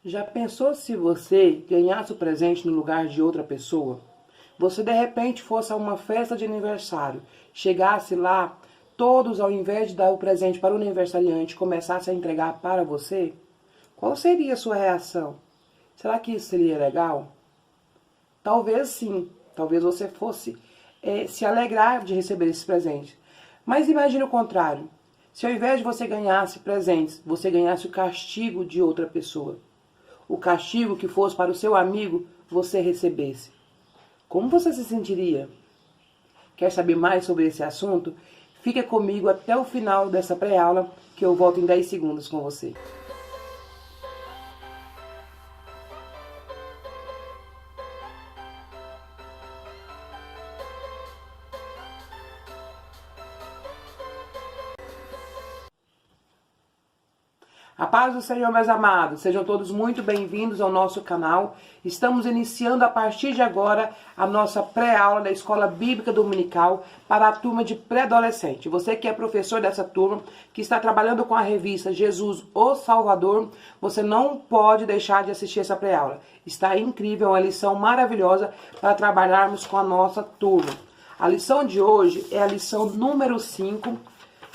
Já pensou se você ganhasse o presente no lugar de outra pessoa? Você de repente fosse a uma festa de aniversário, chegasse lá, todos ao invés de dar o presente para o aniversariante, começassem a entregar para você? Qual seria a sua reação? Será que isso seria legal? Talvez sim, talvez você fosse se alegrar de receber esse presente. Mas imagine o contrário. Se ao invés de você ganhasse presentes, você ganhasse o castigo de outra pessoa. O castigo que fosse para o seu amigo, você recebesse. Como você se sentiria? Quer saber mais sobre esse assunto? Fica comigo até o final dessa pré-aula, que eu volto em 10 segundos com você. A paz do Senhor, meus amados, sejam todos muito bem-vindos ao nosso canal. Estamos iniciando a partir de agora a nossa pré-aula da Escola Bíblica Dominical para a turma de pré-adolescente. Você que é professor dessa turma, que está trabalhando com a revista Jesus, o Salvador, você não pode deixar de assistir essa pré-aula. Está incrível, é uma lição maravilhosa para trabalharmos com a nossa turma. A lição de hoje é a lição número 5,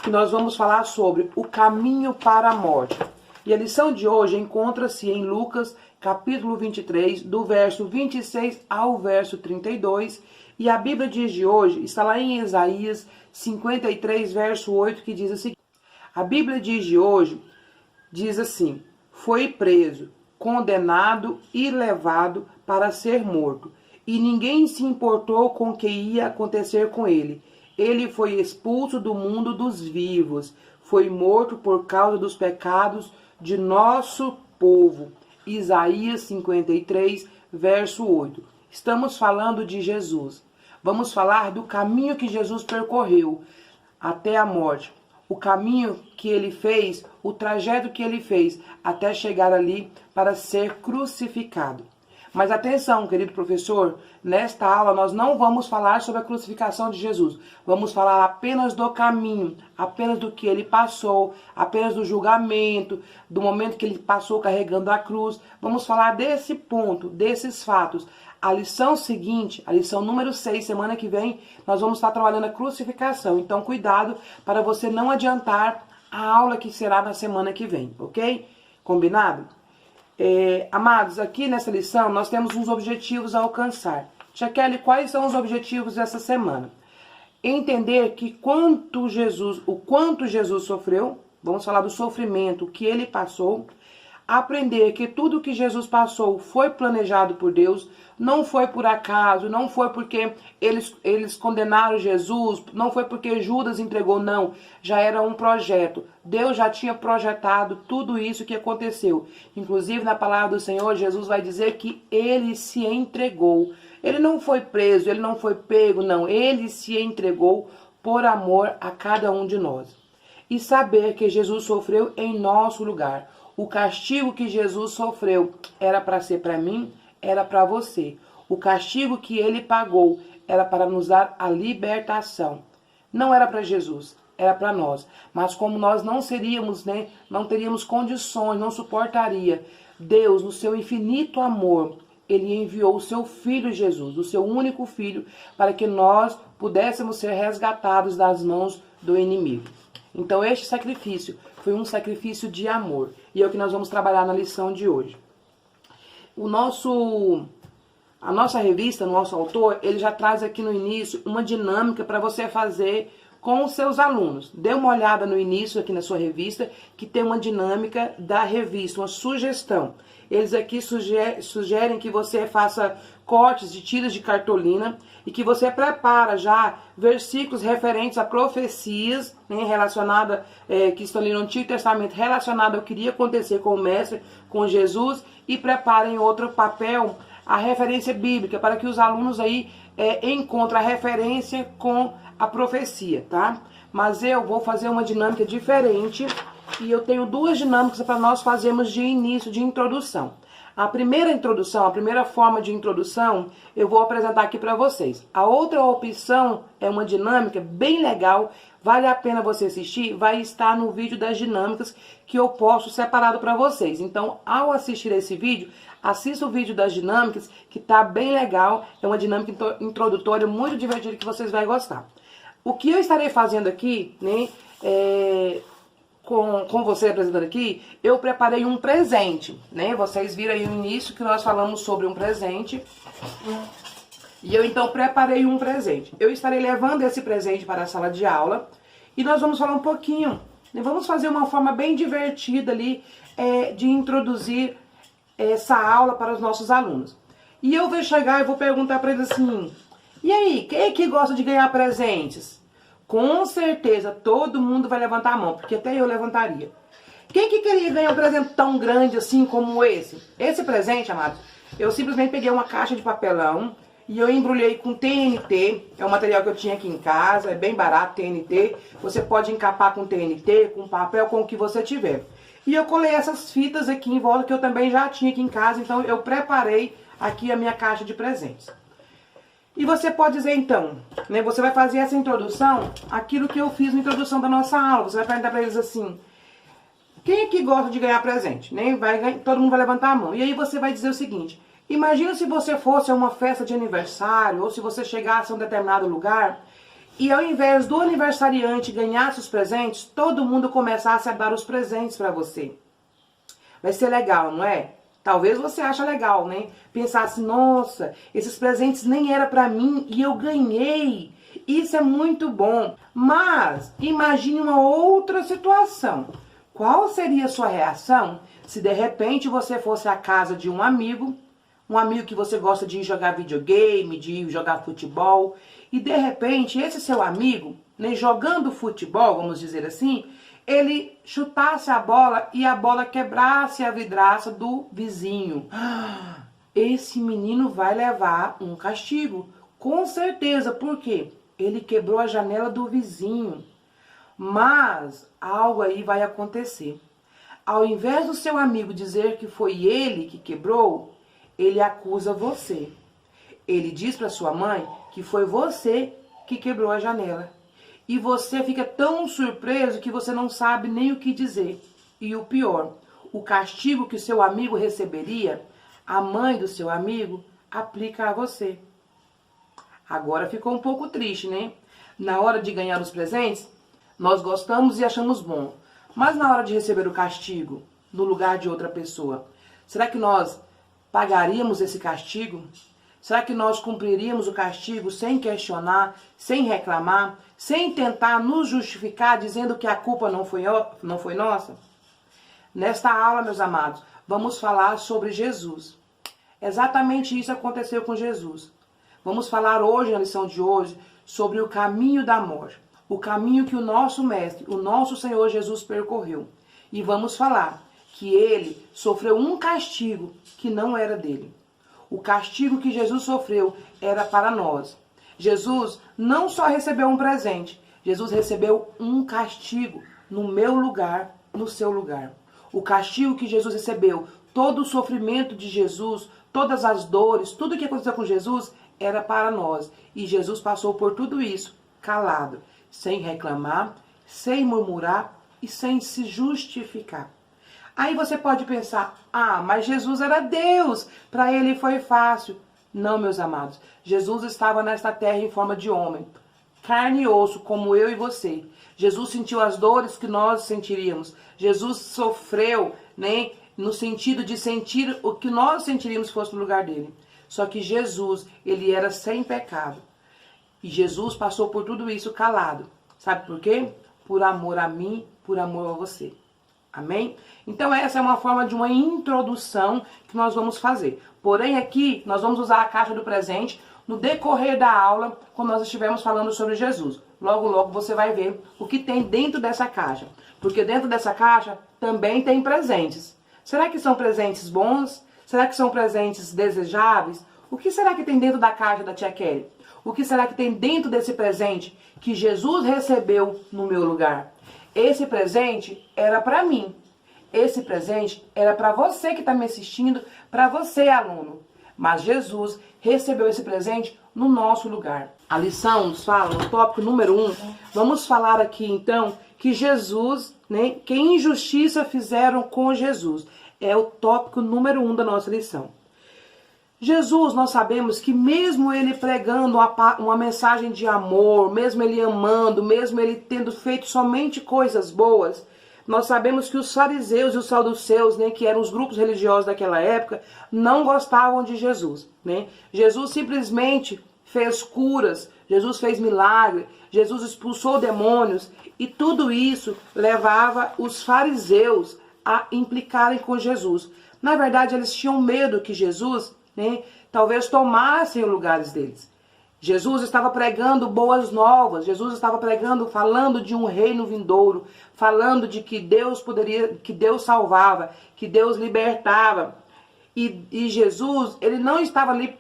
que nós vamos falar sobre o caminho para a morte. E a lição de hoje encontra-se em Lucas, capítulo 23, do verso 26 ao verso 32. E a Bíblia diz de hoje está lá em Isaías 53, verso 8, que diz o seguinte. A Bíblia diz de hoje, diz assim: foi preso, condenado e levado para ser morto. E ninguém se importou com o que ia acontecer com ele. Ele foi expulso do mundo dos vivos. Foi morto por causa dos pecados de nosso povo. Isaías 53, verso 8. Estamos falando de Jesus. Vamos falar do caminho que Jesus percorreu até a morte. O caminho que ele fez, o trajeto que ele fez até chegar ali para ser crucificado. Mas atenção, querido professor, nesta aula nós não vamos falar sobre a crucificação de Jesus. Vamos falar apenas do caminho, apenas do que ele passou, apenas do julgamento, do momento que ele passou carregando a cruz. Vamos falar desse ponto, desses fatos. A lição seguinte, a lição número 6, semana que vem, nós vamos estar trabalhando a crucificação. Então, cuidado para você não adiantar a aula que será na semana que vem, ok? Combinado? Amados, aqui nessa lição nós temos uns objetivos a alcançar. Tia Kelly, quais são os objetivos dessa semana? Entender que o quanto Jesus sofreu, vamos falar do sofrimento, o que ele passou. Aprender que tudo que Jesus passou foi planejado por Deus, não foi por acaso, não foi porque eles condenaram Jesus, não foi porque Judas entregou, não. Já era um projeto. Deus já tinha projetado tudo isso que aconteceu. Inclusive, na palavra do Senhor, Jesus vai dizer que ele se entregou. Ele não foi preso, ele não foi pego, não. Ele se entregou por amor a cada um de nós. E saber que Jesus sofreu em nosso lugar. O castigo que Jesus sofreu era para ser para mim, era para você. O castigo que ele pagou era para nos dar a libertação. Não era para Jesus, era para nós. Mas como nós não seríamos, não teríamos condições, não suportaria, Deus, no seu infinito amor, ele enviou o seu filho Jesus, o seu único filho, para que nós pudéssemos ser resgatados das mãos do inimigo. Então este sacrifício foi um sacrifício de amor. E é o que nós vamos trabalhar na lição de hoje. A nossa revista, o nosso autor, ele já traz aqui no início uma dinâmica para você fazer com os seus alunos. Dê uma olhada no início aqui na sua revista, que tem uma dinâmica da revista, uma sugestão. Eles aqui sugerem que você faça cortes de tiras de cartolina e que você prepara já versículos referentes a profecias relacionadas, que estão ali no Antigo Testamento, relacionadas ao que iria acontecer com o Mestre, com Jesus, e prepare em outro papel a referência bíblica, para que os alunos aí encontrem a referência com a profecia, tá? Mas eu vou fazer uma dinâmica diferente e eu tenho duas dinâmicas para nós fazermos de início, de introdução. A primeira introdução, a primeira forma de introdução, eu vou apresentar aqui para vocês. A outra opção é uma dinâmica bem legal, vale a pena você assistir, vai estar no vídeo das dinâmicas que eu posto separado para vocês. Então, ao assistir esse vídeo, assista o vídeo das dinâmicas, que tá bem legal. É uma dinâmica introdutória muito divertida que vocês vão gostar. O que eu estarei fazendo aqui, né, com você apresentando aqui, eu preparei um presente, né? Vocês viram aí no início que nós falamos sobre um presente. E eu então preparei um presente. Eu estarei levando esse presente para a sala de aula e nós vamos falar um pouquinho, né? Vamos fazer uma forma bem divertida ali de introduzir essa aula para os nossos alunos. E eu vou chegar e vou perguntar para eles assim: e aí, quem é que gosta de ganhar presentes? Com certeza todo mundo vai levantar a mão, porque até eu levantaria. Quem que queria ganhar um presente tão grande assim como esse? Esse presente, amados, eu simplesmente peguei uma caixa de papelão e eu embrulhei com TNT. É um material que eu tinha aqui em casa, é bem barato, TNT. Você pode encapar com TNT, com papel, com o que você tiver. E eu colei essas fitas aqui em volta que eu também já tinha aqui em casa, então eu preparei aqui a minha caixa de presentes. E você pode dizer então, né, você vai fazer essa introdução, aquilo que eu fiz na introdução da nossa aula. Você vai perguntar para eles assim: quem é que gosta de ganhar presente? Né? Todo mundo vai levantar a mão. E aí você vai dizer o seguinte: imagina se você fosse a uma festa de aniversário, ou se você chegasse a um determinado lugar, e ao invés do aniversariante ganhasse os presentes, todo mundo começasse a dar os presentes para você. Vai ser legal, não é? Talvez você ache legal, né? Pensar assim: nossa, esses presentes nem era para mim e eu ganhei. Isso é muito bom. Mas imagine uma outra situação. Qual seria a sua reação se de repente você fosse à casa de um amigo que você gosta de jogar videogame, de jogar futebol, e de repente esse seu amigo, né, jogando futebol, vamos dizer assim, ele chutasse a bola e a bola quebrasse a vidraça do vizinho. Esse menino vai levar um castigo, com certeza, porque ele quebrou a janela do vizinho. Mas algo aí vai acontecer. Ao invés do seu amigo dizer que foi ele que quebrou, ele acusa você. Ele diz para sua mãe que foi você que quebrou a janela. E você fica tão surpreso que você não sabe nem o que dizer. E o pior, o castigo que o seu amigo receberia, a mãe do seu amigo aplica a você. Agora ficou um pouco triste, né? Na hora de ganhar os presentes, nós gostamos e achamos bom. Mas na hora de receber o castigo, no lugar de outra pessoa, será que nós pagaríamos esse castigo? Será que nós cumpriríamos o castigo sem questionar, sem reclamar, sem tentar nos justificar dizendo que a culpa não foi nossa? Nesta aula, meus amados, vamos falar sobre Jesus. Exatamente isso aconteceu com Jesus. Vamos falar hoje, na lição de hoje, sobre o caminho da morte. O caminho que o nosso Mestre, o nosso Senhor Jesus percorreu. E vamos falar que ele sofreu um castigo que não era dele. O castigo que Jesus sofreu era para nós. Jesus não só recebeu um presente, Jesus recebeu um castigo no meu lugar, no seu lugar. O castigo que Jesus recebeu, todo o sofrimento de Jesus, todas as dores, tudo que aconteceu com Jesus era para nós. E Jesus passou por tudo isso calado, sem reclamar, sem murmurar e sem se justificar. Aí você pode pensar: ah, mas Jesus era Deus, para ele foi fácil. Não, meus amados, Jesus estava nesta terra em forma de homem, carne e osso, como eu e você. Jesus sentiu as dores que nós sentiríamos. Jesus sofreu, né, no sentido de sentir o que nós sentiríamos se fosse no lugar dele. Só que Jesus, ele era sem pecado. E Jesus passou por tudo isso calado. Sabe por quê? Por amor a mim, por amor a você. Amém? Então essa é uma forma de uma introdução que nós vamos fazer. Porém aqui nós vamos usar a caixa do presente no decorrer da aula, quando nós estivermos falando sobre Jesus. Logo, logo você vai ver o que tem dentro dessa caixa. Porque dentro dessa caixa também tem presentes. Será que são presentes bons? Será que são presentes desejáveis? O que será que tem dentro da caixa da tia Kelly? O que será que tem dentro desse presente que Jesus recebeu no meu lugar? Esse presente era para mim. Esse presente era para você que está me assistindo, para você, aluno. Mas Jesus recebeu esse presente no nosso lugar. A lição nos fala, no tópico número 1, vamos falar aqui então que Jesus, né, que injustiça fizeram com Jesus. É o tópico número 1 da nossa lição. Jesus, nós sabemos que mesmo ele pregando uma mensagem de amor, mesmo ele amando, mesmo ele tendo feito somente coisas boas, nós sabemos que os fariseus e os saduceus, né, que eram os grupos religiosos daquela época, não gostavam de Jesus, né? Jesus simplesmente fez curas, Jesus fez milagre, Jesus expulsou demônios, e tudo isso levava os fariseus a implicarem com Jesus. Na verdade, eles tinham medo que Jesus, né, talvez tomassem os lugares deles. Jesus estava pregando boas novas, Jesus estava pregando, falando de um reino vindouro, falando de que Deus poderia, que Deus salvava, que Deus libertava. E Jesus, ele não estava ali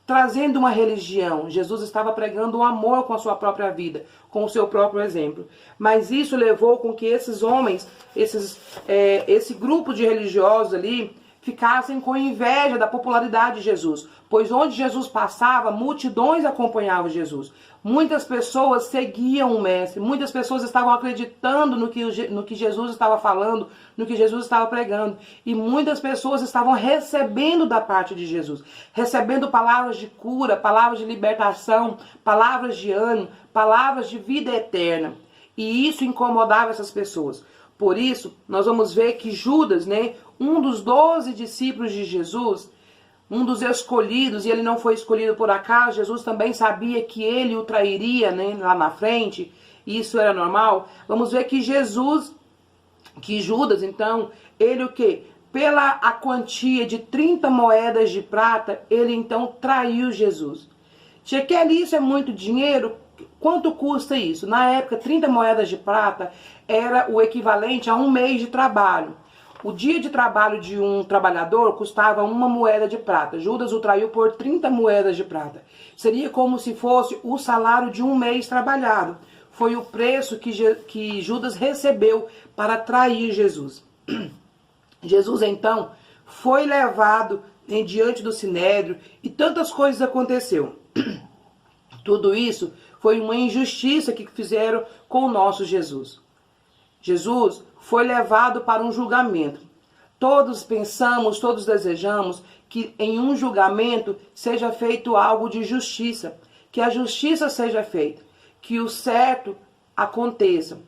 trazendo uma religião. Jesus estava pregando o amor com a sua própria vida, com o seu próprio exemplo. Mas isso levou com que esses homens, esse grupo de religiosos ali, ficassem com inveja da popularidade de Jesus, pois onde Jesus passava, multidões acompanhavam Jesus. Muitas pessoas seguiam o mestre, muitas pessoas estavam acreditando no que Jesus estava falando, no que Jesus estava pregando, e muitas pessoas estavam recebendo da parte de Jesus, recebendo palavras de cura, palavras de libertação, palavras de ânimo, palavras de vida eterna, e isso incomodava essas pessoas. Por isso, nós vamos ver que Judas, né, um dos 12 discípulos de Jesus, um dos escolhidos, e ele não foi escolhido por acaso, Jesus também sabia que ele o trairia, né, lá na frente, e isso era normal. Vamos ver que Judas, então, ele o quê? Pela a quantia de 30 moedas de prata, ele então traiu Jesus. Shekel, isso é muito dinheiro? Quanto custa isso? Na época, 30 moedas de prata era o equivalente a um mês de trabalho. O dia de trabalho de um trabalhador custava uma moeda de prata. Judas o traiu por 30 moedas de prata. Seria como se fosse o salário de um mês trabalhado. Foi o preço que Judas recebeu para trair Jesus. Jesus, então, foi levado diante do sinédrio e tantas coisas aconteceram. Tudo isso foi uma injustiça que fizeram com o nosso Jesus. Jesus foi levado para um julgamento. Todos pensamos, todos desejamos que em um julgamento seja feito algo de justiça, que a justiça seja feita, que o certo aconteça,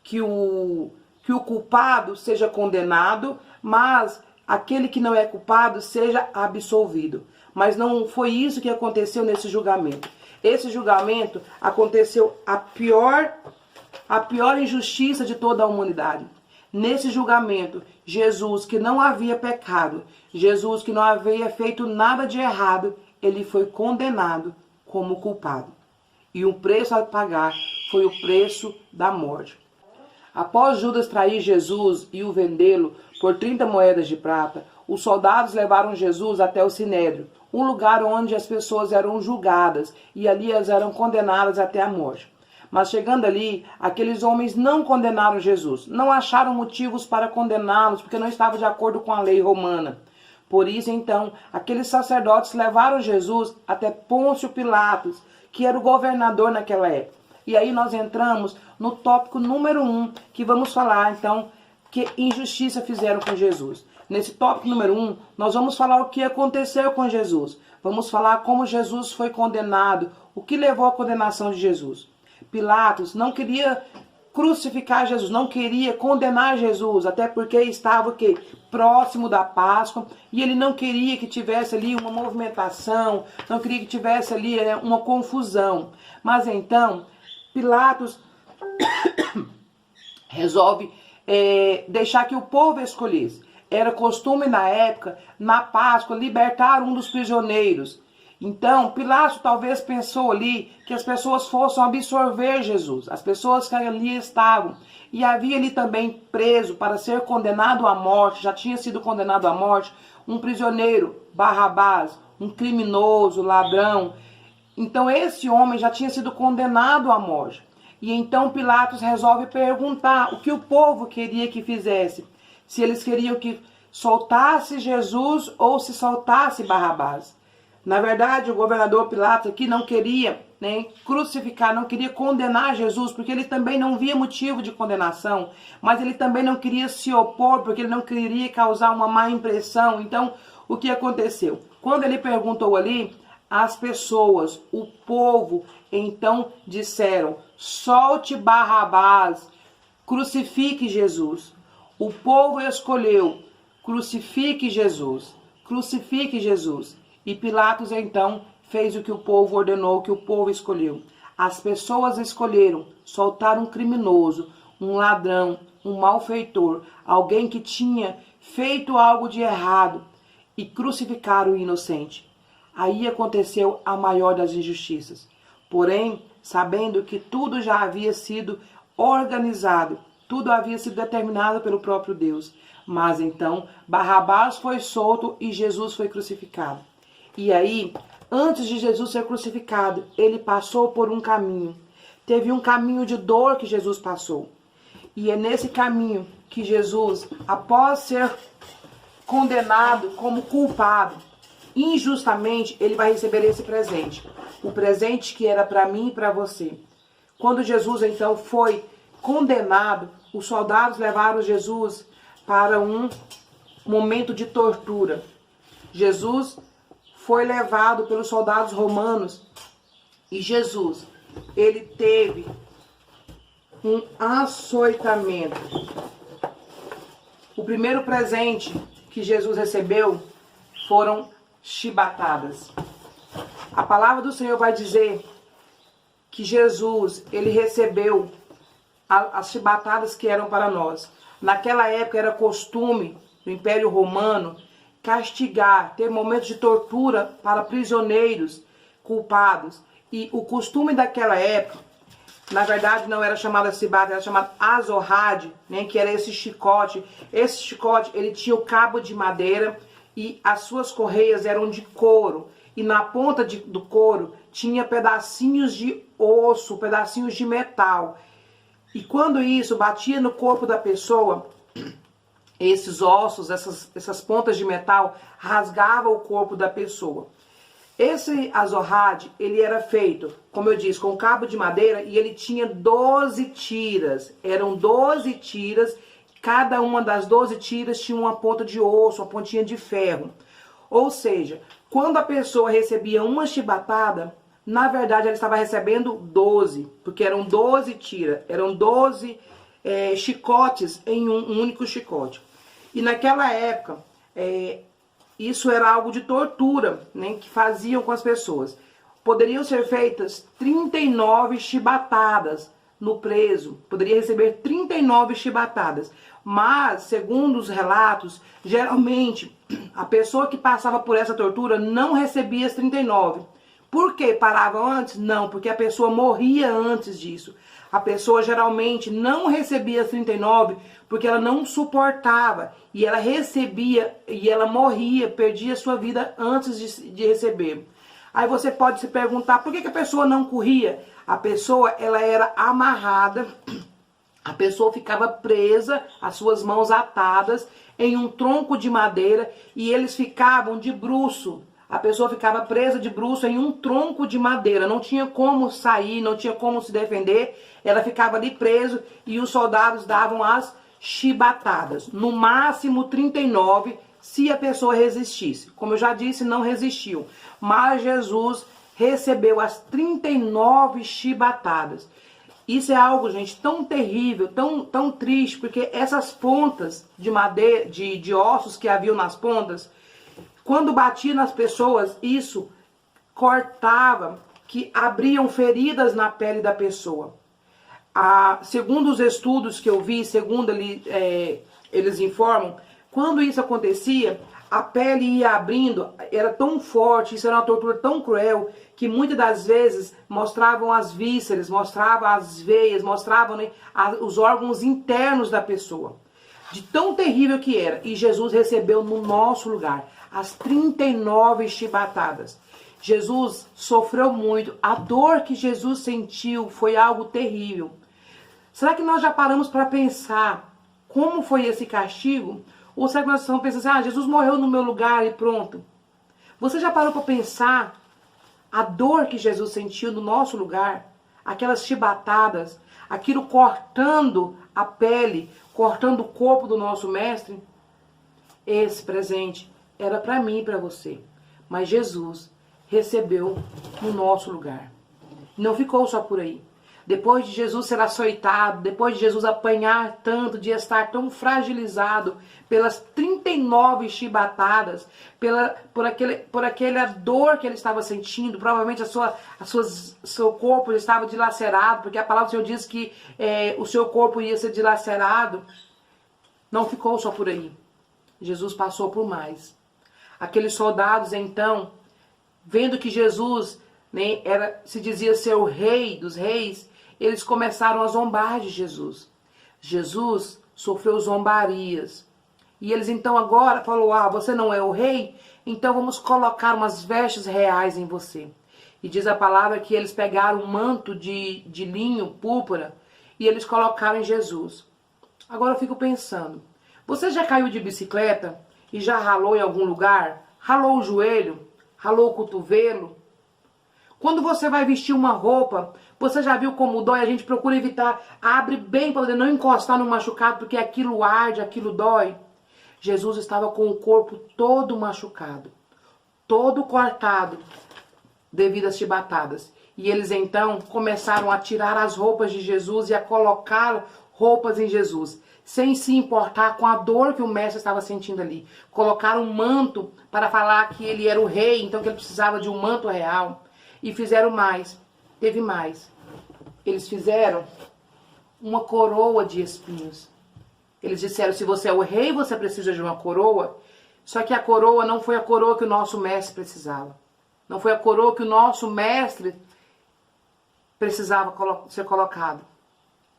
que o culpado seja condenado, mas aquele que não é culpado seja absolvido. Mas não foi isso que aconteceu nesse julgamento. Esse julgamento aconteceu a pior injustiça de toda a humanidade. Nesse julgamento, Jesus, que não havia pecado, Jesus, que não havia feito nada de errado, ele foi condenado como culpado. E o preço a pagar foi o preço da morte. Após Judas trair Jesus e o vendê-lo por 30 moedas de prata, os soldados levaram Jesus até o sinédrio, um lugar onde as pessoas eram julgadas e ali elas eram condenadas até a morte. Mas chegando ali, aqueles homens não condenaram Jesus, não acharam motivos para condená-los, porque não estava de acordo com a lei romana. Por isso, então, aqueles sacerdotes levaram Jesus até Pôncio Pilatos, que era o governador naquela época. E aí nós entramos no tópico número 1, que vamos falar, então, que injustiça fizeram com Jesus. Nesse tópico número 1, nós vamos falar o que aconteceu com Jesus. Vamos falar como Jesus foi condenado, o que levou à condenação de Jesus. Pilatos não queria crucificar Jesus, não queria condenar Jesus, até porque estava o quê? Próximo da Páscoa, e ele não queria que tivesse ali uma movimentação, não queria que tivesse ali uma confusão. Mas então, Pilatos resolve deixar que o povo escolhesse. Era costume na época, na Páscoa, libertar um dos prisioneiros. Então, Pilatos talvez pensou ali que as pessoas fossem absorver Jesus, as pessoas que ali estavam. E havia ali também preso para ser condenado à morte, já tinha sido condenado à morte, um prisioneiro, Barrabás, um criminoso, ladrão. Então esse homem já tinha sido condenado à morte. E então Pilatos resolve perguntar o que o povo queria que fizesse. Se eles queriam que soltasse Jesus ou se soltasse Barrabás. Na verdade, o governador Pilatos aqui não queria, né, crucificar, não queria condenar Jesus, porque ele também não via motivo de condenação, mas ele também não queria se opor, porque ele não queria causar uma má impressão. Então, o que aconteceu? Quando ele perguntou ali, as pessoas, o povo, então disseram: solte Barrabás, crucifique Jesus. O povo escolheu: crucifique Jesus, crucifique Jesus. E Pilatos então fez o que o povo ordenou, o que o povo escolheu. As pessoas escolheram soltar um criminoso, um ladrão, um malfeitor, alguém que tinha feito algo de errado, e crucificaram o inocente. Aí aconteceu a maior das injustiças. Porém, sabendo que tudo já havia sido organizado, tudo havia sido determinado pelo próprio Deus. Mas então Barrabás foi solto e Jesus foi crucificado. E aí, antes de Jesus ser crucificado, ele passou por um caminho. Teve um caminho de dor que Jesus passou. E é nesse caminho que Jesus, após ser condenado como culpado, injustamente, ele vai receber esse presente. O presente que era para mim e para você. Quando Jesus então foi condenado, os soldados levaram Jesus para um momento de tortura. Jesus foi levado pelos soldados romanos e Jesus, ele teve um açoitamento. O primeiro presente que Jesus recebeu foram chibatadas. A palavra do Senhor vai dizer que Jesus, ele recebeu as chibatadas que eram para nós. Naquela época era costume do Império Romano castigar, ter momentos de tortura para prisioneiros culpados. E o costume daquela época, na verdade não era chamada chibata, era chamada azorrade, né, que era esse chicote. Esse chicote, ele tinha o cabo de madeira e as suas correias eram de couro. E na ponta do couro tinha pedacinhos de osso, pedacinhos de metal. E quando isso batia no corpo da pessoa, esses ossos, essas pontas de metal, rasgavam o corpo da pessoa. Esse azorrade, ele era feito, como eu disse, com cabo de madeira e ele tinha 12 tiras. Eram 12 tiras, cada uma das 12 tiras tinha uma ponta de osso, uma pontinha de ferro. Ou seja, quando a pessoa recebia uma chibatada, na verdade ela estava recebendo 12, porque eram 12 tiras, eram 12 chicotes em um único chicote. E naquela época, isso era algo de tortura, né, que faziam com as pessoas. Poderiam ser feitas 39 chibatadas no preso, poderia receber 39 chibatadas. Mas, segundo os relatos, geralmente a pessoa que passava por essa tortura não recebia as 39. Por que paravam antes? Não, porque a pessoa morria antes disso. A pessoa geralmente não recebia as 39 porque ela não suportava. E ela recebia e ela morria, perdia sua vida antes de receber. Aí você pode se perguntar, por que a pessoa não corria? A pessoa, ela era amarrada, a pessoa ficava presa, as suas mãos atadas em um tronco de madeira e eles ficavam de bruço. A pessoa ficava presa de bruço em um tronco de madeira, não tinha como sair, não tinha como se defender, ela ficava ali preso e os soldados davam as chibatadas, no máximo 39, se a pessoa resistisse. Como eu já disse, não resistiu, mas Jesus recebeu as 39 chibatadas. Isso é algo, gente, tão terrível, tão triste, porque essas pontas de madeira, de ossos que haviam nas pontas, quando batia nas pessoas, isso cortava, que abriam feridas na pele da pessoa. Segundo os estudos que eu vi, segundo eles informam, quando isso acontecia, a pele ia abrindo, era tão forte, isso era uma tortura tão cruel, que muitas das vezes mostravam as vísceras, mostravam as veias, mostravam, né, os órgãos internos da pessoa. De tão terrível que era. E Jesus recebeu no nosso lugar as 39 chibatadas. Jesus sofreu muito. A dor que Jesus sentiu foi algo terrível. Será que nós já paramos para pensar como foi esse castigo? Ou será que nós estamos pensando assim, Jesus morreu no meu lugar e pronto? Você já parou para pensar a dor que Jesus sentiu no nosso lugar? Aquelas chibatadas, aquilo cortando a pele, cortando o corpo do nosso mestre? Esse presente era para mim e para você. Mas Jesus recebeu no nosso lugar. Não ficou só por aí. Depois de Jesus ser açoitado, depois de Jesus apanhar tanto, de estar tão fragilizado pelas 39 chibatadas, por aquela dor que ele estava sentindo, provavelmente seu corpo estava dilacerado, porque a palavra do Senhor diz que o seu corpo ia ser dilacerado. Não ficou só por aí. Jesus passou por mais. Aqueles soldados, então, vendo que Jesus se dizia ser o rei dos reis, eles começaram a zombar de Jesus. Jesus sofreu zombarias. E eles então agora falaram, você não é o rei? Então vamos colocar umas vestes reais em você. E diz a palavra que eles pegaram um manto de linho, púrpura, e eles colocaram em Jesus. Agora eu fico pensando, você já caiu de bicicleta e já ralou em algum lugar? Ralou o joelho? Ralou o cotovelo? Quando você vai vestir uma roupa, você já viu como dói? A gente procura evitar, abre bem para poder não encostar no machucado, porque aquilo arde, aquilo dói. Jesus estava com o corpo todo machucado, todo cortado, devido às chibatadas. E eles então começaram a tirar as roupas de Jesus e a colocar roupas em Jesus, sem se importar com a dor que o mestre estava sentindo ali. Colocaram um manto para falar que ele era o rei, então que ele precisava de um manto real. E fizeram mais, teve mais. Eles fizeram uma coroa de espinhos. Eles disseram, se você é o rei, você precisa de uma coroa. Só que a coroa não foi a coroa que o nosso mestre precisava. Não foi a coroa que o nosso mestre precisava ser colocado.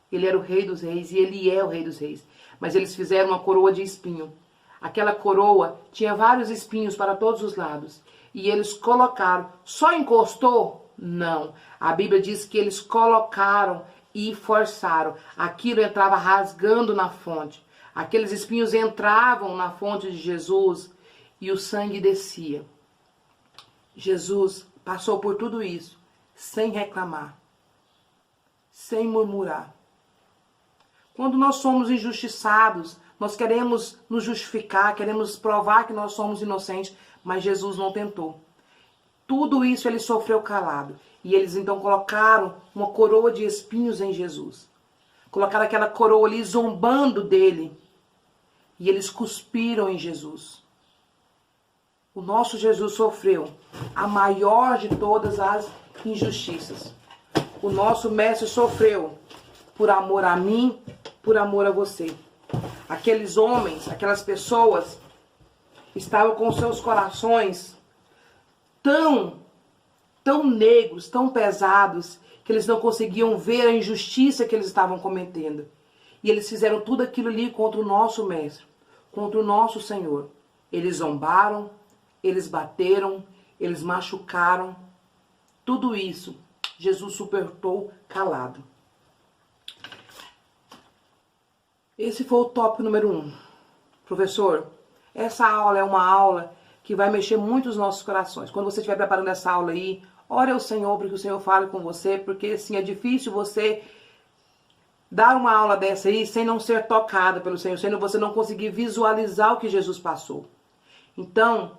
Ele era o rei dos reis e ele é o rei dos reis. Mas eles fizeram uma coroa de espinho. Aquela coroa tinha vários espinhos para todos os lados. E eles colocaram. Só encostou? Não. A Bíblia diz que eles colocaram e forçaram. Aquilo entrava rasgando na fonte. Aqueles espinhos entravam na fonte de Jesus e o sangue descia. Jesus passou por tudo isso sem reclamar, sem murmurar. Quando nós somos injustiçados, nós queremos nos justificar, queremos provar que nós somos inocentes, mas Jesus não tentou. Tudo isso ele sofreu calado. E eles então colocaram uma coroa de espinhos em Jesus. Colocaram aquela coroa ali zombando dele. E eles cuspiram em Jesus. O nosso Jesus sofreu a maior de todas as injustiças. O nosso mestre sofreu por amor a mim, por amor a você. Aqueles homens, aquelas pessoas estavam com seus corações tão negros, tão pesados, que eles não conseguiam ver a injustiça que eles estavam cometendo. E eles fizeram tudo aquilo ali contra o nosso mestre, contra o nosso Senhor. Eles zombaram, eles bateram, eles machucaram. Tudo isso Jesus suportou calado. Esse foi o tópico número 1. Professor, essa aula é uma aula que vai mexer muito os nossos corações. Quando você estiver preparando essa aula aí, ore ao Senhor para que o Senhor fale com você, porque assim, é difícil você dar uma aula dessa aí sem não ser tocada pelo Senhor, sem você não conseguir visualizar o que Jesus passou. Então,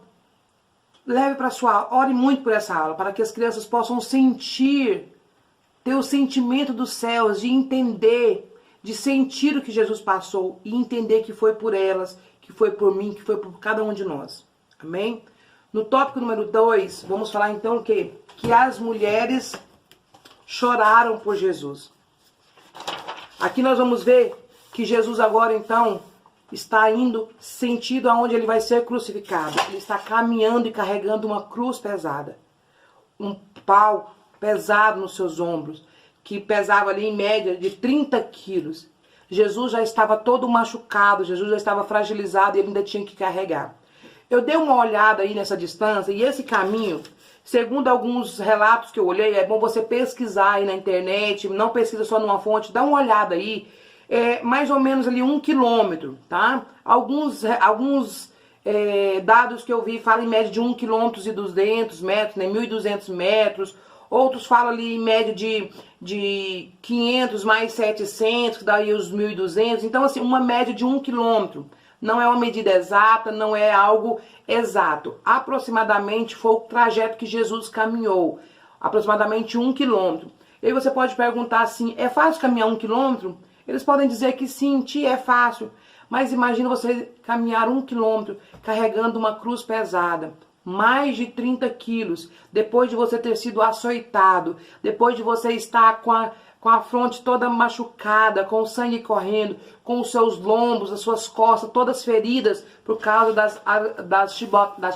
leve para sua, ore muito por essa aula, para que as crianças possam ter o sentimento dos céus, de entender, de sentir o que Jesus passou e entender que foi por elas, que foi por mim, que foi por cada um de nós. Amém? No tópico número 2, vamos falar então o quê? Que as mulheres choraram por Jesus. Aqui nós vamos ver que Jesus agora então está indo sentido aonde ele vai ser crucificado. Ele está caminhando e carregando uma cruz pesada. Um pau pesado nos seus ombros, que pesava ali em média de 30 quilos. Jesus já estava todo machucado, Jesus já estava fragilizado e ele ainda tinha que carregar. Eu dei uma olhada aí nessa distância e esse caminho, segundo alguns relatos que eu olhei, é bom você pesquisar aí na internet, não pesquisa só numa fonte, dá uma olhada aí, mais ou menos ali 1 quilômetro, tá? Alguns dados que eu vi falam em média de 1,2 km, né, 1.200 metros. Outros falam ali em média de 500 mais 700, que daí os 1.200. Então, assim, uma média de 1 quilômetro. Não é uma medida exata, não é algo exato. Aproximadamente foi o trajeto que Jesus caminhou. Aproximadamente 1 quilômetro. E aí você pode perguntar assim, é fácil caminhar 1 quilômetro? Eles podem dizer que sim, tia, é fácil. Mas imagina você caminhar 1 quilômetro carregando uma cruz pesada. Mais de 30 quilos, depois de você ter sido açoitado, depois de você estar com a fronte toda machucada, com o sangue correndo, com os seus lombos, as suas costas todas feridas por causa das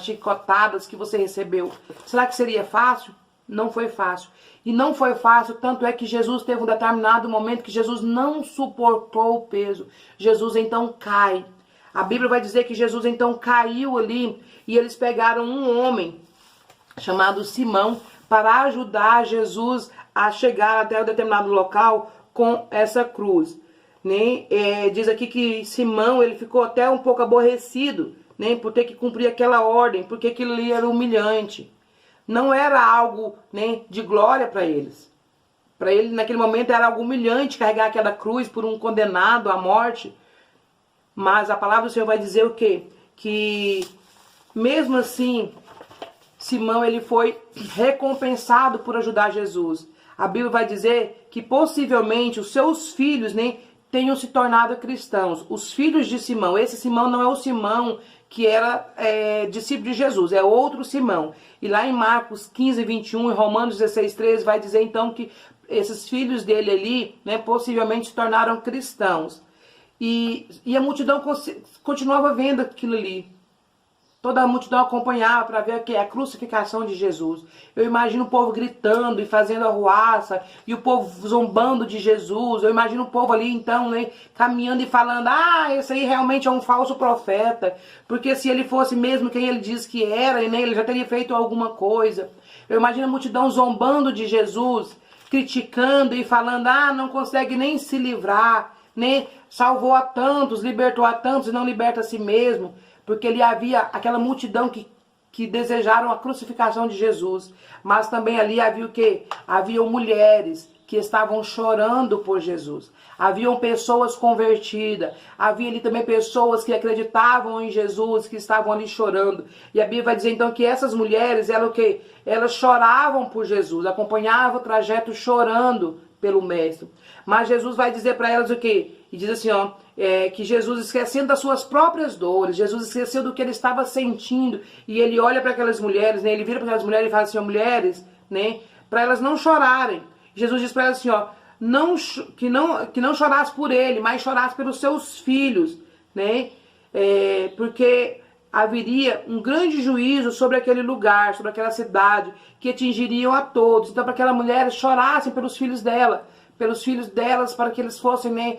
chicotadas que você recebeu. Será que seria fácil? Não foi fácil. E não foi fácil, tanto é que Jesus teve um determinado momento que Jesus não suportou o peso. Jesus então cai. A Bíblia vai dizer que Jesus então caiu ali e eles pegaram um homem chamado Simão para ajudar Jesus a chegar até um determinado local com essa cruz. Né? Diz aqui que Simão ele ficou até um pouco aborrecido, né, por ter que cumprir aquela ordem, porque aquilo ali era humilhante. Não era algo, né, de glória para eles. Para ele, naquele momento, era algo humilhante carregar aquela cruz por um condenado à morte. Mas a palavra do Senhor vai dizer o quê? Que, mesmo assim, Simão ele foi recompensado por ajudar Jesus. A Bíblia vai dizer que, possivelmente, os seus filhos, né, tenham se tornado cristãos. Os filhos de Simão. Esse Simão não é o Simão que era discípulo de Jesus, é outro Simão. E lá em Marcos 15, 21 e Romanos 16, 13 vai dizer então que esses filhos dele ali, né, possivelmente se tornaram cristãos. E a multidão continuava vendo aquilo ali. Toda a multidão acompanhava para ver a crucificação de Jesus. Eu imagino o povo gritando e fazendo arruaça, e o povo zombando de Jesus. Eu imagino o povo ali então, né, caminhando e falando, esse aí realmente é um falso profeta, porque se ele fosse mesmo quem ele diz que era, né, ele já teria feito alguma coisa. Eu imagino a multidão zombando de Jesus, criticando e falando, não consegue nem se livrar, né, salvou a tantos, libertou a tantos e não liberta a si mesmo. Porque ali havia aquela multidão que desejaram a crucificação de Jesus. Mas também ali havia o quê? Haviam mulheres que estavam chorando por Jesus. Haviam pessoas convertidas. Havia ali também pessoas que acreditavam em Jesus, que estavam ali chorando. E a Bíblia vai dizer então que essas mulheres, elas o quê? Elas choravam por Jesus, acompanhavam o trajeto chorando pelo Mestre. Mas Jesus vai dizer para elas o quê? E diz assim, que Jesus, esquecendo das suas próprias dores, Jesus esqueceu do que ele estava sentindo, e ele olha para aquelas mulheres, né, ele vira para aquelas mulheres e fala assim, mulheres, né, para elas não chorarem. Jesus diz para elas assim, que não chorasse por ele, mas chorasse pelos seus filhos, né, porque haveria um grande juízo sobre aquele lugar, sobre aquela cidade, que atingiriam a todos. Então, para que aquelas mulheres chorassem pelos filhos delas, para que eles fossem, né,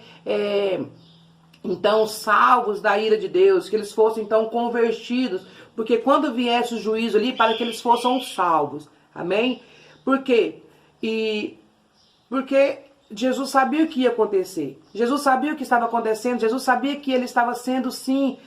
então salvos da ira de Deus, que eles fossem então convertidos, porque quando viesse o juízo ali, para que eles fossem salvos. Amém? Por quê? Porque Jesus sabia o que ia acontecer. Jesus sabia o que estava acontecendo. Jesus sabia que ele estava sendo, sim,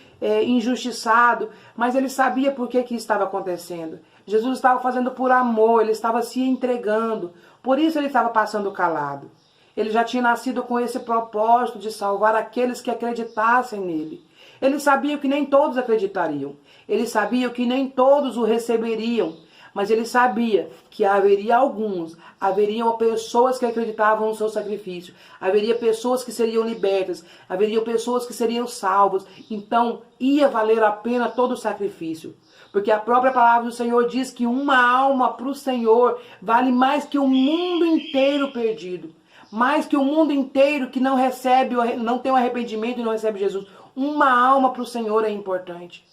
injustiçado, mas ele sabia por que estava acontecendo. Jesus estava fazendo por amor, ele estava se entregando. Por isso ele estava passando calado. Ele já tinha nascido com esse propósito de salvar aqueles que acreditassem nele. Ele sabia que nem todos acreditariam. Ele sabia que nem todos o receberiam. Mas ele sabia que haveriam pessoas que acreditavam no seu sacrifício. Haveria pessoas que seriam libertas. Haveriam pessoas que seriam salvas. Então ia valer a pena todo o sacrifício. Porque a própria palavra do Senhor diz que uma alma para o Senhor vale mais que o mundo inteiro perdido. Mais que o mundo inteiro que não recebe, não tem um arrependimento e não recebe Jesus. Uma alma para o Senhor é importante.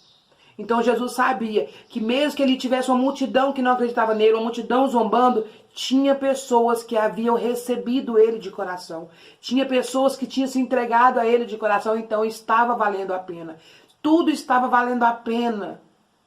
Então Jesus sabia que mesmo que ele tivesse uma multidão que não acreditava nele, uma multidão zombando, tinha pessoas que haviam recebido ele de coração. Tinha pessoas que tinham se entregado a ele de coração, então estava valendo a pena. Tudo estava valendo a pena.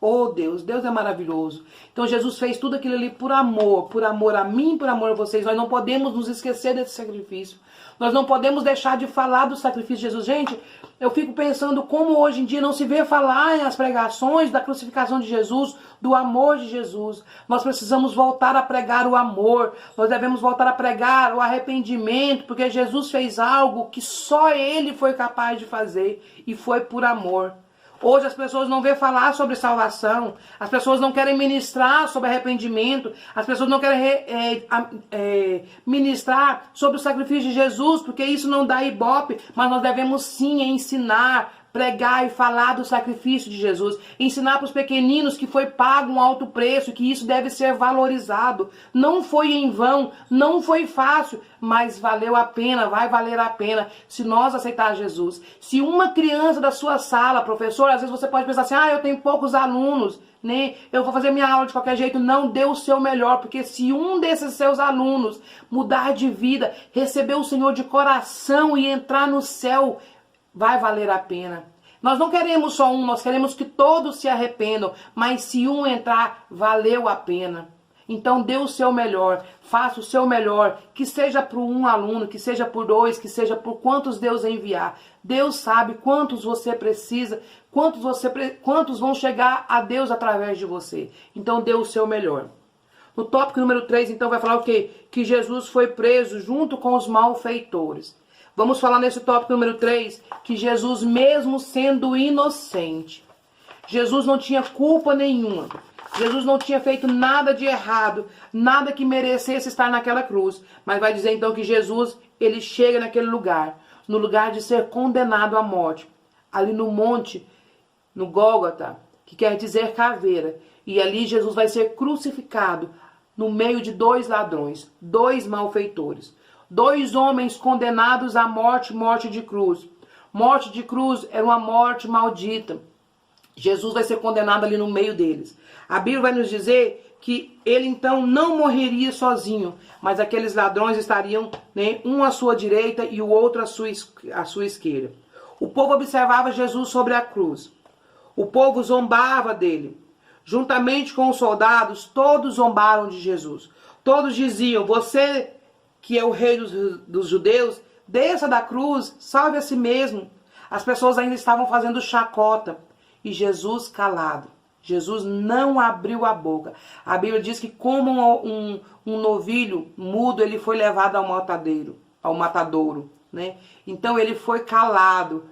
Oh Deus, Deus é maravilhoso. Então Jesus fez tudo aquilo ali por amor a mim, por amor a vocês. Nós não podemos nos esquecer desse sacrifício. Nós não podemos deixar de falar do sacrifício de Jesus. Gente, eu fico pensando como hoje em dia não se vê falar nas pregações da crucificação de Jesus, do amor de Jesus. Nós precisamos voltar a pregar o amor. Nós devemos voltar a pregar o arrependimento, porque Jesus fez algo que só Ele foi capaz de fazer e foi por amor. Hoje as pessoas não vê falar sobre salvação, as pessoas não querem ministrar sobre arrependimento, as pessoas não querem ministrar sobre o sacrifício de Jesus, porque isso não dá ibope, mas nós devemos sim ensinar, pregar e falar do sacrifício de Jesus, ensinar para os pequeninos que foi pago um alto preço, que isso deve ser valorizado. Não foi em vão, não foi fácil, mas valeu a pena, vai valer a pena se nós aceitar Jesus. Se uma criança da sua sala, professor, às vezes você pode pensar assim, eu tenho poucos alunos, né? Eu vou fazer minha aula de qualquer jeito. Não, dê o seu melhor, porque se um desses seus alunos mudar de vida, receber o Senhor de coração e entrar no céu, vai valer a pena. Nós não queremos só um, nós queremos que todos se arrependam, mas se um entrar, valeu a pena. Então dê o seu melhor, faça o seu melhor, que seja por um aluno, que seja por dois, que seja por quantos Deus enviar. Deus sabe quantos você precisa, quantos vão chegar a Deus através de você. Então dê o seu melhor. No tópico número 3, então, vai falar o quê? Que Jesus foi preso junto com os malfeitores. Vamos falar nesse tópico número 3, que Jesus, mesmo sendo inocente, Jesus não tinha culpa nenhuma. Jesus não tinha feito nada de errado, nada que merecesse estar naquela cruz. Mas vai dizer então que Jesus, ele chega naquele lugar, no lugar de ser condenado à morte, ali no monte, no Gólgota, que quer dizer caveira. E ali Jesus vai ser crucificado no meio de 2 ladrões, 2 malfeitores. 2 homens condenados à morte, morte de cruz. Morte de cruz era uma morte maldita. Jesus vai ser condenado ali no meio deles. A Bíblia vai nos dizer que ele então não morreria sozinho, mas aqueles ladrões estariam, né, um à sua direita e o outro à sua esquerda. O povo observava Jesus sobre a cruz. O povo zombava dele. Juntamente com os soldados, todos zombaram de Jesus. Todos diziam, você que é o rei dos judeus, desça da cruz, salve a si mesmo. As pessoas ainda estavam fazendo chacota. E Jesus calado. Jesus não abriu a boca. A Bíblia diz que como um novilho mudo, ele foi levado ao matadouro, né? Então ele foi calado,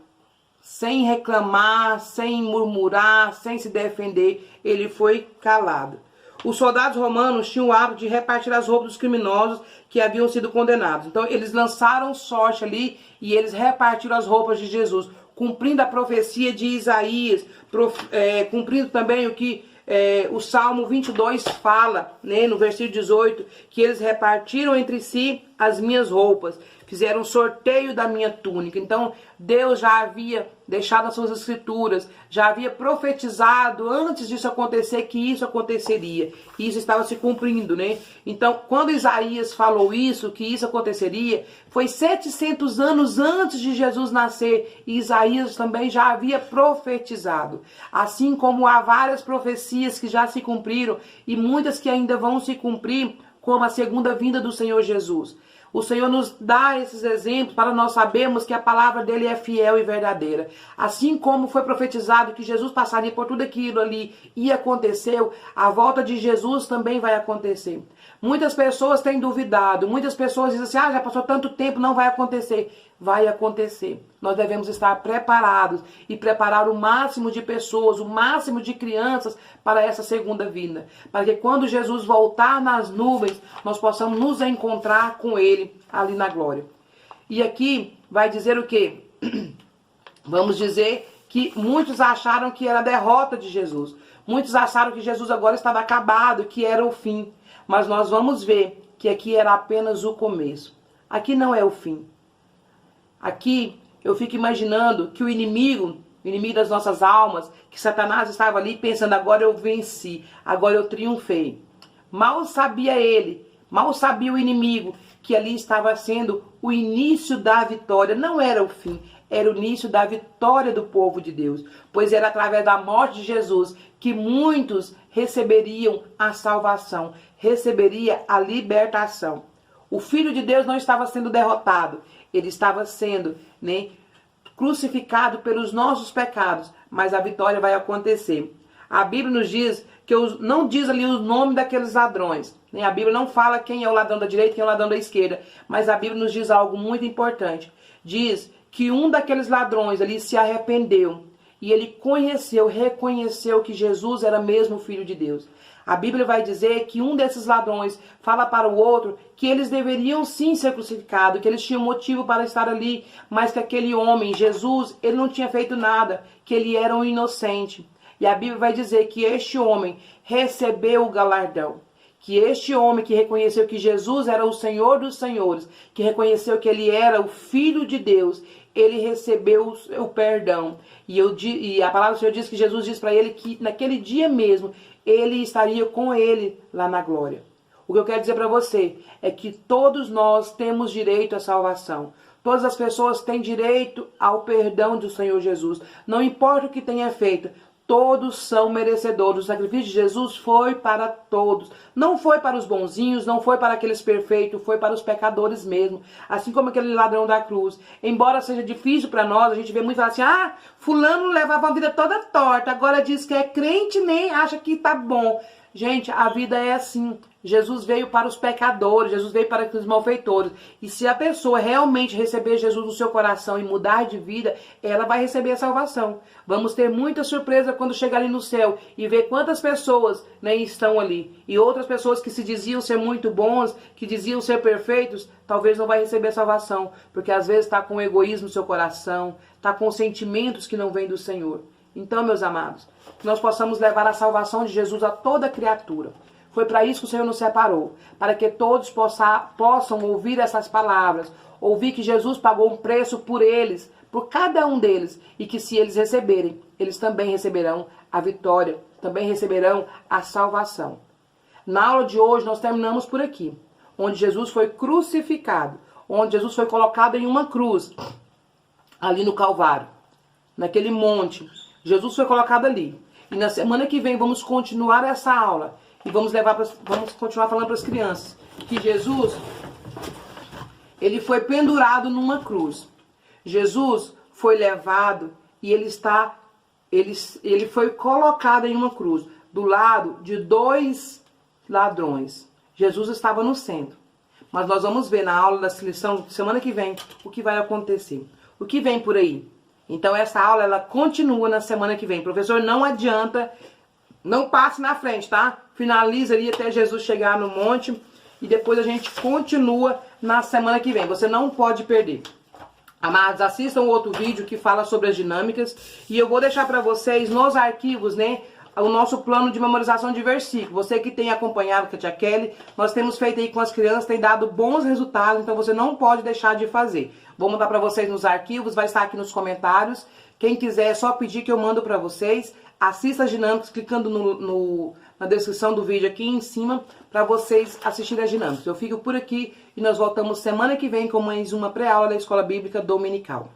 sem reclamar, sem murmurar, sem se defender. Ele foi calado. Os soldados romanos tinham o hábito de repartir as roupas dos criminosos que haviam sido condenados. Então eles lançaram sorte ali e eles repartiram as roupas de Jesus, cumprindo a profecia de Isaías, cumprindo também o que o Salmo 22 fala, né, no versículo 18, que eles repartiram entre si as minhas roupas, fizeram sorteio da minha túnica. Então Deus já havia deixado nas suas escrituras, já havia profetizado antes disso acontecer que isso aconteceria. E isso estava se cumprindo, né? Então, quando Isaías falou isso, que isso aconteceria, foi 700 anos antes de Jesus nascer. E Isaías também já havia profetizado. Assim como há várias profecias que já se cumpriram e muitas que ainda vão se cumprir, como a segunda vinda do Senhor Jesus. O Senhor nos dá esses exemplos para nós sabermos que a palavra dele é fiel e verdadeira. Assim como foi profetizado que Jesus passaria por tudo aquilo ali e aconteceu, a volta de Jesus também vai acontecer. Muitas pessoas têm duvidado, muitas pessoas dizem assim, já passou tanto tempo, não vai acontecer. Vai acontecer. Nós devemos estar preparados e preparar o máximo de pessoas, o máximo de crianças para essa segunda vinda. Para que quando Jesus voltar nas nuvens, nós possamos nos encontrar com ele ali na glória. E aqui vai dizer o quê? Vamos dizer que muitos acharam que era a derrota de Jesus. Muitos acharam que Jesus agora estava acabado, que era o fim. Mas nós vamos ver que aqui era apenas o começo. Aqui não é o fim. Aqui eu fico imaginando que o inimigo das nossas almas, que Satanás estava ali pensando, agora eu venci, agora eu triunfei. Mal sabia ele, mal sabia o inimigo, que ali estava sendo o início da vitória, não era o fim, era o início da vitória do povo de Deus, pois era através da morte de Jesus que muitos receberiam a salvação, receberia a libertação. O Filho de Deus não estava sendo derrotado, ele estava sendo, crucificado pelos nossos pecados, mas a vitória vai acontecer. A Bíblia nos diz que não diz ali o nome daqueles ladrões. A Bíblia não fala quem é o ladrão da direita e quem é o ladrão da esquerda, mas a Bíblia nos diz algo muito importante. Diz que um daqueles ladrões ali se arrependeu e ele reconheceu que Jesus era mesmo o Filho de Deus. A Bíblia vai dizer que um desses ladrões fala para o outro que eles deveriam sim ser crucificados, que eles tinham motivo para estar ali, mas que aquele homem, Jesus, ele não tinha feito nada, que ele era um inocente. E a Bíblia vai dizer que este homem recebeu o galardão. Que este homem que reconheceu que Jesus era o Senhor dos Senhores, que reconheceu que ele era o Filho de Deus, ele recebeu o perdão. E a palavra do Senhor diz que Jesus diz para ele que naquele dia mesmo, ele estaria com ele lá na glória. O que eu quero dizer para você é que todos nós temos direito à salvação. Todas as pessoas têm direito ao perdão do Senhor Jesus. Não importa o que tenha feito. Todos são merecedores. O sacrifício de Jesus foi para todos. Não foi para os bonzinhos, não foi para aqueles perfeitos, foi para os pecadores mesmo. Assim como aquele ladrão da cruz. Embora seja difícil para nós, a gente vê muito falar assim, fulano levava a vida toda torta, agora diz que é crente, nem acha que tá bom. Gente, a vida é assim. Jesus veio para os pecadores, Jesus veio para os malfeitores. E se a pessoa realmente receber Jesus no seu coração e mudar de vida, ela vai receber a salvação. Vamos ter muita surpresa quando chegar ali no céu e ver quantas pessoas estão ali. E outras pessoas que se diziam ser muito bons, que diziam ser perfeitos, talvez não vai receber a salvação. Porque às vezes está com egoísmo no seu coração, está com sentimentos que não vêm do Senhor. Então, meus amados, que nós possamos levar a salvação de Jesus a toda criatura. Foi para isso que o Senhor nos separou, para que todos possam ouvir essas palavras, ouvir que Jesus pagou um preço por eles, por cada um deles, e que se eles receberem, eles também receberão a vitória, também receberão a salvação. Na aula de hoje nós terminamos por aqui, onde Jesus foi crucificado, onde Jesus foi colocado em uma cruz, ali no Calvário, naquele monte. Jesus foi colocado ali. E na semana que vem vamos continuar essa aula. E vamos continuar falando para as crianças que Jesus, ele foi pendurado numa cruz. Jesus foi levado e ele foi colocado em uma cruz do lado de 2 ladrões. Jesus estava no centro. Mas nós vamos ver na aula da lição semana que vem o que vai acontecer. O que vem por aí? Então essa aula ela continua na semana que vem. Professor, não adianta, não passe na frente, tá? Finaliza ali até Jesus chegar no monte e depois a gente continua na semana que vem. Você não pode perder. Amados, assistam outro vídeo que fala sobre as dinâmicas e eu vou deixar para vocês nos arquivos, o nosso plano de memorização de versículo. Você que tem acompanhado com a tia Kelly, nós temos feito aí com as crianças, tem dado bons resultados, então você não pode deixar de fazer. Vou mandar para vocês nos arquivos, vai estar aqui nos comentários. Quem quiser é só pedir que eu mando para vocês. Assista as dinâmicas clicando na descrição do vídeo aqui em cima para vocês assistirem as dinâmicas. Eu fico por aqui e nós voltamos semana que vem com mais uma pré-aula da Escola Bíblica Dominical.